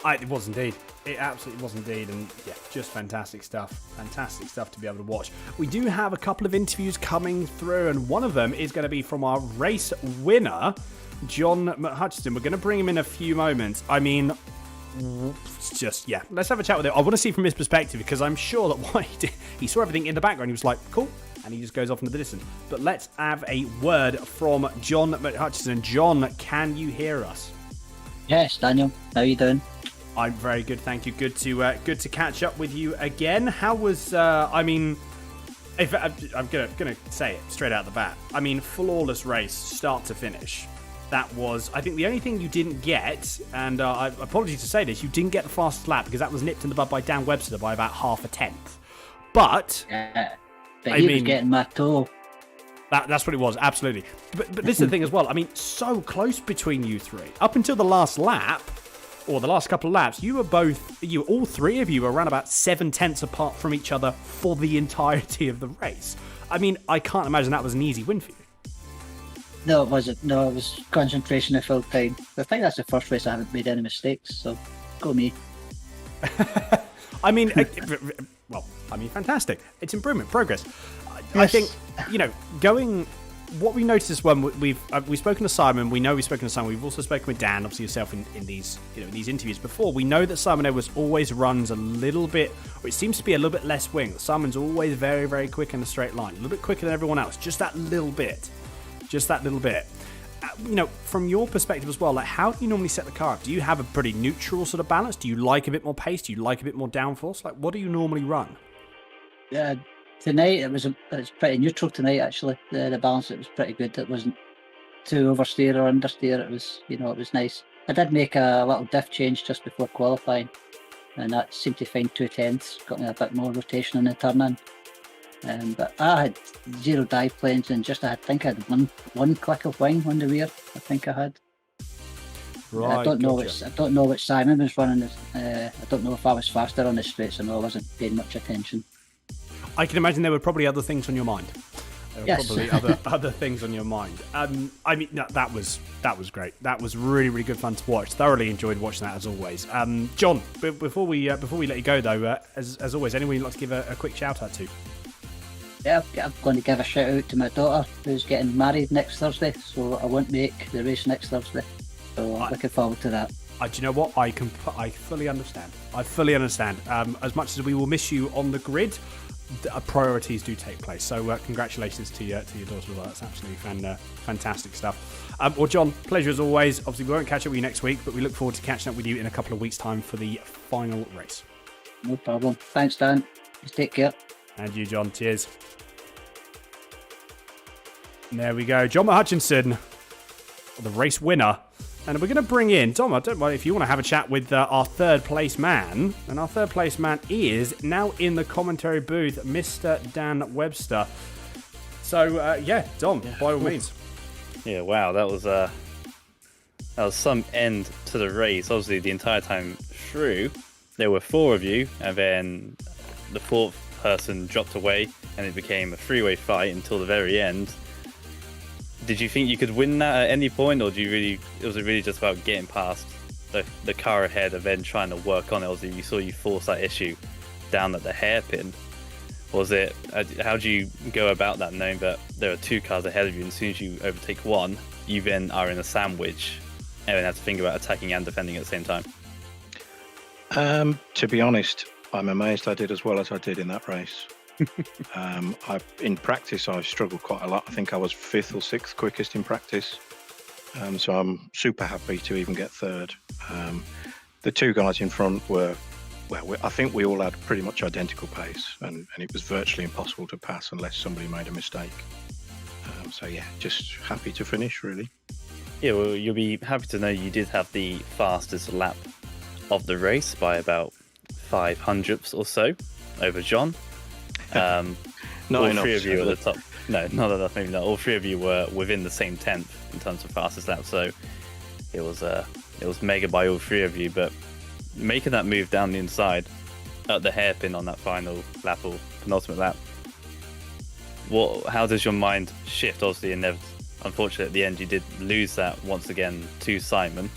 S1: It was indeed. It absolutely was indeed. And yeah, just fantastic stuff. Fantastic stuff to be able to watch. We do have a couple of interviews coming through, and one of them is going to be from our race winner, John Hutchison. We're going to bring him in a few moments. I mean, let's have a chat with him. I want to see from his perspective, because I'm sure that what he did, he saw everything in the background. He was like, cool. And he just goes off into the distance. But let's have a word from John Hutchison. John, can you hear us?
S3: Yes, Daniel. How are you doing?
S1: I'm very good, thank you. Good to catch up with you again. How was? I'm gonna say it straight out the bat. I mean, flawless race, start to finish. That was, I think, the only thing you didn't get, and I apologize to say this, you didn't get the fastest lap, because that was nipped in the bud by Dan Webster by about half a tenth. But
S3: he was getting my toe.
S1: That's what it was, absolutely. But this is the thing as well. I mean, so close between you three. Up until the last lap, or the last couple of laps, all three of you were around about 7 tenths apart from each other for the entirety of the race. I mean, I can't imagine that was an easy win for you.
S3: No, it wasn't. No, it was concentration the full time. I think that's the first race I haven't made any mistakes, so go me.
S1: I mean, fantastic. It's improvement, progress. Yes. I think, what we noticed when we've spoken to Simon, we've spoken to Simon, we've also spoken with Dan, obviously yourself in these these interviews before. We know that Simon Edwards always runs a little bit, or it seems to be a little bit less wing. Simon's always very, very quick in a straight line, a little bit quicker than everyone else, just that little bit. From your perspective as well, like, how do you normally set the car up? Do you have a pretty neutral sort of balance? Do you like a bit more pace? Do you like a bit more downforce? Like, what do you normally run?
S3: Yeah, tonight it was pretty neutral tonight, actually. The balance, it was pretty good. It wasn't too oversteer or understeer. It was, it was nice. I did make a little diff change just before qualifying, and that seemed to find 2 tenths, got me a bit more rotation in the turn-in. But I had 0 dive planes, and I think I had one click of wing on the rear. I think I had.
S1: Right.
S3: I don't know which Simon was running. I don't know if I was faster on the straights or no. I wasn't paying much attention.
S1: I can imagine there were probably other things on your mind.
S3: Yes.
S1: Probably other things on your mind. That was great. That was really, really good fun to watch. Thoroughly enjoyed watching that, as always. John, before we let you go though, as always, anyone you'd like to give a quick shout out to?
S3: Yeah, I'm going to give a shout out to my daughter, who's getting married next Thursday, so I won't make the race next Thursday. So I'm looking forward to that.
S1: Do you know what? I fully understand. As much as we will miss you on the grid, priorities do take place. So congratulations to your daughter as well. That's absolutely fantastic stuff. Well, John, pleasure as always. Obviously, we won't catch up with you next week, but we look forward to catching up with you in a couple of weeks' time for the final race.
S3: No problem. Thanks, Dan. Just take care.
S1: And you, John. Cheers. And there we go. John Hutchinson, the race winner. And we're going to bring in, Tom, I don't mind if you want to have a chat with our third place man. And our third place man is now in the commentary booth, Mr. Dan Webster. So, Dom, by all means.
S2: Yeah, wow, that was some end to the race. Obviously, the entire time through, there were 4 of you, and then the 4th person dropped away, and it became a 3-way fight until the very end. Did you think you could win that at any point, or was it really just about getting past the car ahead and then trying to work on it? Obviously, you saw you force that issue down at the hairpin. Was it? How do you go about that, knowing that there are 2 cars ahead of you, and as soon as you overtake one, you then are in a sandwich, and then have to think about attacking and defending at the same time?
S4: To be honest, I'm amazed I did as well as I did in that race. In practice, I struggled quite a lot. I think I was 5th or 6th quickest in practice. So I'm super happy to even get 3rd. The 2 guys in front were, I think we all had pretty much identical pace, and it was virtually impossible to pass unless somebody made a mistake. So yeah, just happy to finish, really.
S2: Yeah, well, you'll be happy to know you did have the fastest lap of the race by about 500ths or so over John.
S4: Not
S2: all
S4: enough,
S2: 3 of you
S4: so
S2: at the top. No, not enough. Maybe not. All 3 of you were within the same 10th in terms of fastest lap. So it was mega by all 3 of you. But making that move down the inside at the hairpin on that final lap or penultimate lap, how does your mind shift? Obviously, unfortunately, at the end, you did lose that once again to Simon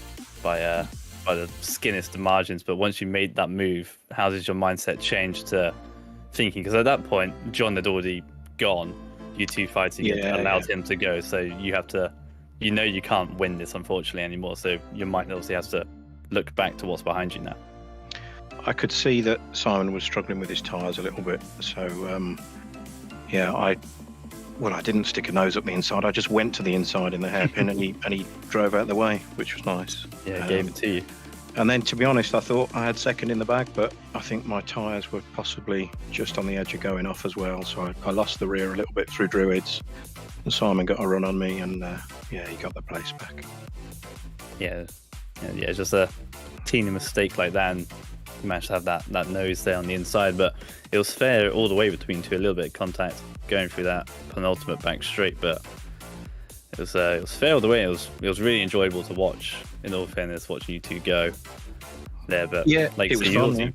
S2: by the skinniest of margins. But once you made that move, how does your mindset change to thinking? Because at that point, John had already gone. You 2 fighting allowed him to go. So you have to, you can't win this, unfortunately, anymore. So your mind obviously has to look back to what's behind you now.
S4: I could see that Simon was struggling with his tyres a little bit. So, I didn't stick a nose up the inside. I just went to the inside in the hairpin, and he drove out the way, which was nice.
S2: Yeah, gave it to you.
S4: And then, to be honest, I thought I had 2nd in the bag, but I think my tyres were possibly just on the edge of going off as well. So I lost the rear a little bit through Druids, and Simon got a run on me, and he got the place back.
S2: Yeah, just a teeny mistake like that, and you managed to have that nose there on the inside. But it was fair all the way between 2, a little bit of contact going through that penultimate back straight, but it was fair all the way. It was really enjoyable to watch, in all fairness, watching you 2 go there. But like
S4: it was fun.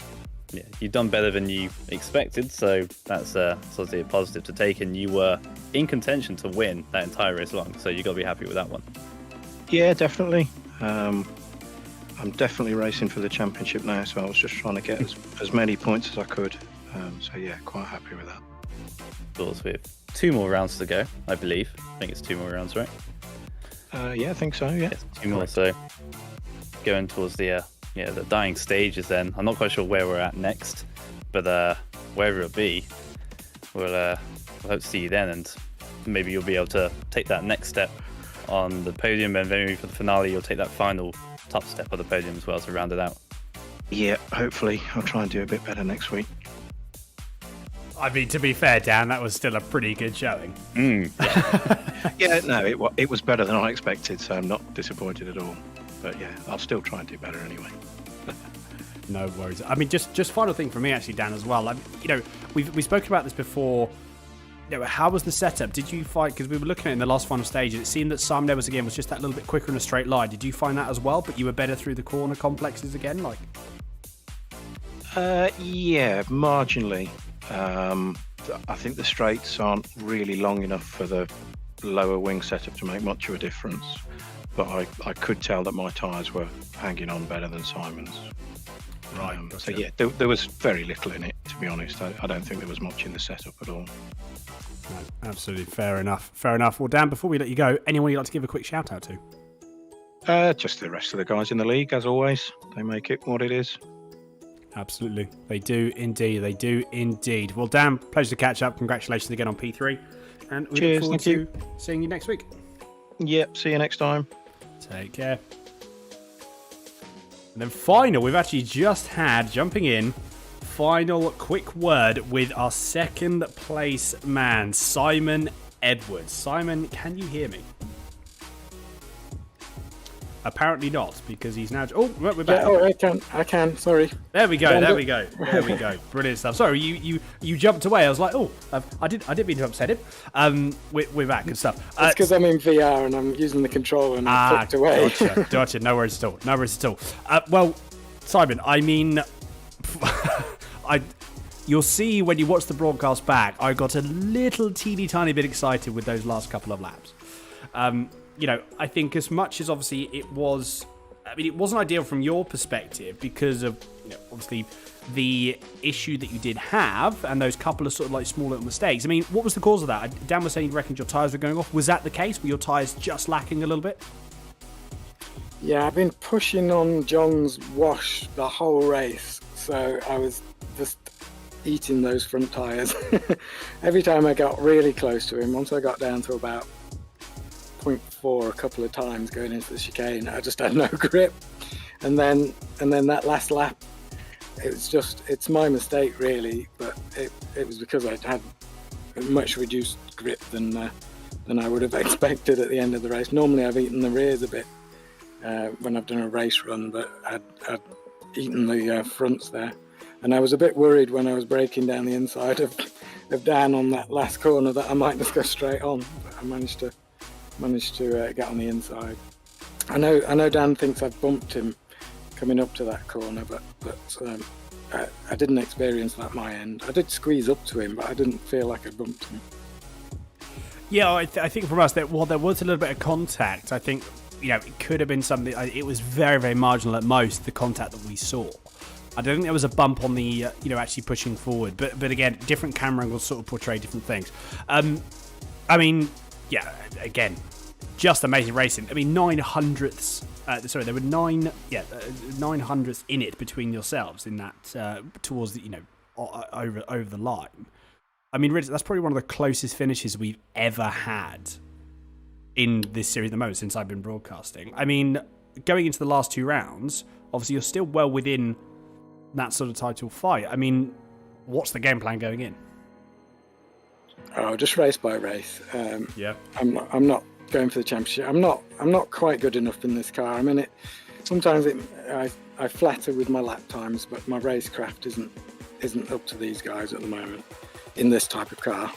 S2: You've done better than you expected, so that's obviously a positive to take, and you were in contention to win that entire race long, so you got to be happy with that one.
S4: Yeah, definitely. I'm definitely racing for the championship now, so I was just trying to get as many points as I could. So yeah, quite happy with that.
S2: Of course, we have 2 more rounds to go, I believe. I think it's 2 more rounds, right?
S4: Yeah, I think so. Yeah,
S2: yes, 2 more. So going towards the dying stages. Then I'm not quite sure where we're at next, but wherever it'll be, we'll hope to see you then, and maybe you'll be able to take that next step on the podium, and maybe for the finale, you'll take that final top step of the podium as well to round it out.
S4: Yeah, hopefully I'll try and do a bit better next week.
S1: I mean, to be fair, Dan, that was still a pretty good showing.
S4: Yeah, no, it was better than I expected, so I'm not disappointed at all. But yeah, I'll still try and do better anyway.
S1: No worries. I mean, just final thing for me, actually, Dan, as well. We've spoken about this before. How was the setup? Did you find, because we were looking at it in the last final stage, it seemed that Simon Evans again was just that little bit quicker in a straight line. Did you find that as well? But you were better through the corner complexes again,
S4: Yeah, marginally. I think the straights aren't really long enough for the lower wing setup to make much of a difference. But I could tell that my tyres were hanging on better than Simon's.
S1: Right.
S4: So yeah, there was very little in it, to be honest. I don't think there was much in the setup at all.
S1: No, absolutely. Fair enough. Well, Dan, before we let you go, anyone you'd like to give a quick shout out to?
S4: Just the rest of the guys in the league, as always. They make it what it is.
S1: Absolutely. They do indeed. Well, Dan, pleasure to catch up. Congratulations again on P3. And we
S4: Cheers,
S1: look forward
S4: thank you.
S1: to seeing you next week.
S4: Yep, see you next time.
S1: Take care. And then final, we've actually just had, jumping in, final quick word with our 2nd place man, Simon Edwards. Simon, can you hear me? Apparently not, because he's now. Oh, we're back.
S5: Yeah, oh, I can. Sorry.
S1: There we go. There we go. Brilliant stuff. Sorry, you jumped away. I was like, I didn't mean to upset him. We're back. Good stuff.
S5: It's because I'm in VR and I'm using the controller and I clicked away.
S1: Gotcha. No worries at all. Well, Simon, I mean, you'll see when you watch the broadcast back, I got a little teeny tiny bit excited with those last couple of laps. I think as much as obviously it wasn't ideal from your perspective because of, obviously the issue that you did have and those couple of sort of like small little mistakes. I mean, what was the cause of that? Dan was saying you reckoned your tyres were going off. Was that the case? Were your tyres just lacking a little bit?
S5: Yeah, I've been pushing on John's wash the whole race, so I was just eating those front tyres. Every time I got really close to him, once I got down to about 0.4 a couple of times going into the chicane, I just had no grip. And then that last lap, it's my mistake really, but it was because I'd had a much reduced grip than I would have expected at the end of the race. Normally I've eaten the rears a bit when I've done a race run, but I'd eaten the fronts there. And I was a bit worried when I was braking down the inside of Dan on that last corner that I might just go straight on, but I managed to get on the inside. I know Dan thinks I've bumped him coming up to that corner, but I didn't experience that my end. I did squeeze up to him, but I didn't feel like I bumped him.
S1: Yeah, I think from us, that while there was a little bit of contact, I think it could have been something. It was very, very marginal at most, the contact that we saw. I don't think there was a bump on the actually pushing forward, but again, different camera angles sort of portray different things. I mean, yeah, again, just amazing racing. I mean, 900ths. There were 900ths in it between yourselves in that towards the over the line. I mean, really, that's probably one of the closest finishes we've ever had in this series at the moment since I've been broadcasting. I mean, going into the last two rounds, obviously you're still well within that sort of title fight. I mean, what's the game plan going in?
S5: Oh, just race by race.
S1: Yeah.
S5: I'm not going for the championship. I'm not quite good enough in this car. I mean, sometimes I flatter with my lap times, but my racecraft isn't up to these guys at the moment in this type of car,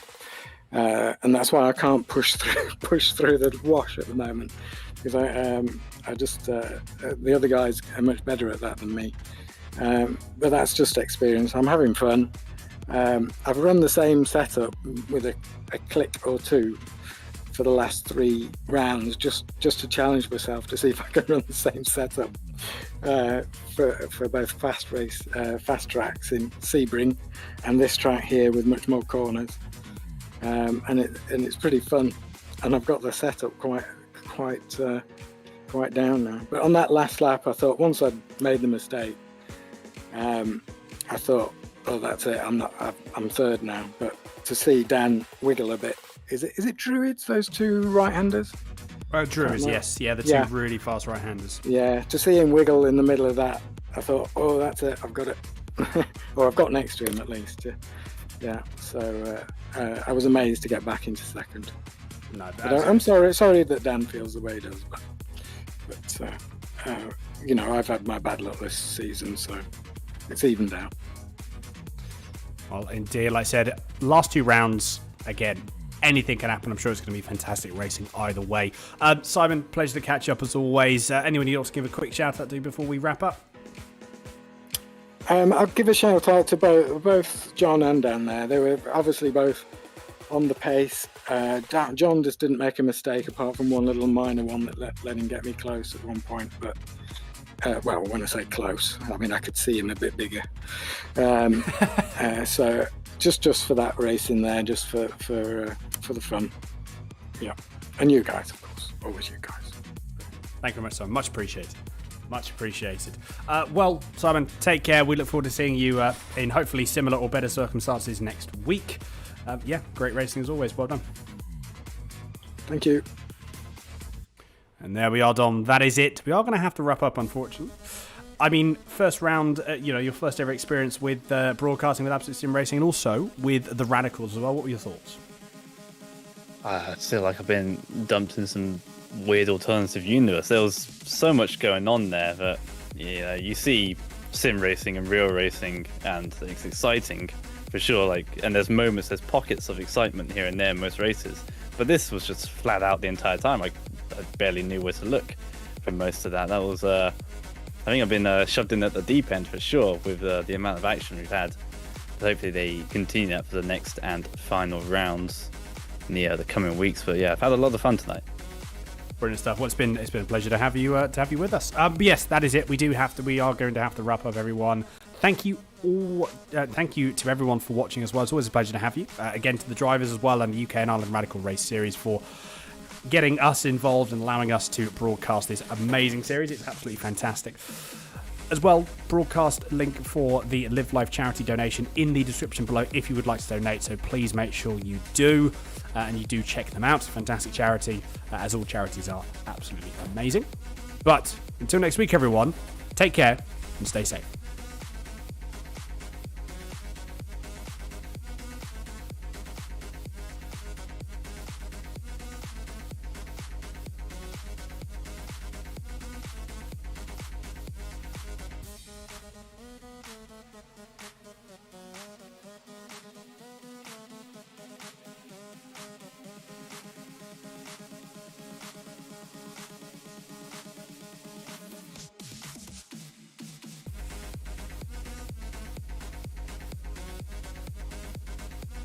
S5: and that's why I can't push through the wash at the moment, because I just the other guys are much better at that than me. But that's just experience. I'm having fun. I've run the same setup with a click or two for the last 3 rounds, just to challenge myself to see if I can run the same setup for both fast tracks in Sebring and this track here with much more corners, and it's pretty fun. And I've got the setup quite down now. But on that last lap, I thought once I'd made the mistake, I thought, oh, that's it. I'm third now. But to see Dan wiggle a bit. Is it Druids, those two right-handers?
S1: Druids, yes. Yeah, the two really fast right-handers.
S5: Yeah, to see him wiggle in the middle of that, I thought, oh, that's it, I've got it. Or I've got next to him at least. Yeah, so I was amazed to get back into second. No, I'm sorry that Dan feels the way he does, but I've had my bad luck this season, so it's evened out.
S1: Well, indeed, like I said, last 2 rounds, again, anything can happen. I'm sure it's going to be fantastic racing either way. Simon, pleasure to catch up as always. Anyone you'd also give a quick shout out to before we wrap up?
S5: I'll give a shout out to both John and Dan there. They were obviously both on the pace. John just didn't make a mistake apart from one little minor one that let him get me close at one point. But well, when I say close, I mean I could see him a bit bigger. So just for that racing there, just for the fun. Yeah, and you guys, of course, always you guys.
S1: Thank you very much, Simon. Much appreciated. Much appreciated. Well, Simon, take care. We look forward to seeing you in hopefully similar or better circumstances next week. Yeah, great racing as always. Well done.
S5: Thank you.
S1: And there we are, Dom. That is it. We are going to have to wrap up, unfortunately. I mean, first round, your first ever experience with broadcasting with Absolute Sim Racing and also with the Radicals as well. What were your thoughts?
S2: I feel like I've been dumped in some weird alternative universe. There was so much going on there that you see sim racing and real racing, and it's exciting for sure. Like, and there's pockets of excitement here and there in most races. But this was just flat out the entire time. I barely knew where to look for most of that. That was, I think I've been shoved in at the deep end for sure with the amount of action we've had. But hopefully they continue that for the next and final rounds in the coming weeks. But yeah, I've had a lot of fun tonight.
S1: Brilliant stuff. Well, it's been a pleasure to have you with us. But yes, that is it. We are going to have to wrap up, everyone. Thank you all. Thank you to everyone for watching as well. It's always a pleasure to have you. Again, to the drivers as well, and the UK and Ireland Radical Race Series for getting us involved and allowing us to broadcast this amazing series. It's absolutely fantastic. As well, broadcast link for the Live Life charity donation in the description below if you would like to donate. So please make sure you do, and you do check them out. Fantastic charity, as all charities are absolutely amazing. But until next week, everyone, take care and stay safe.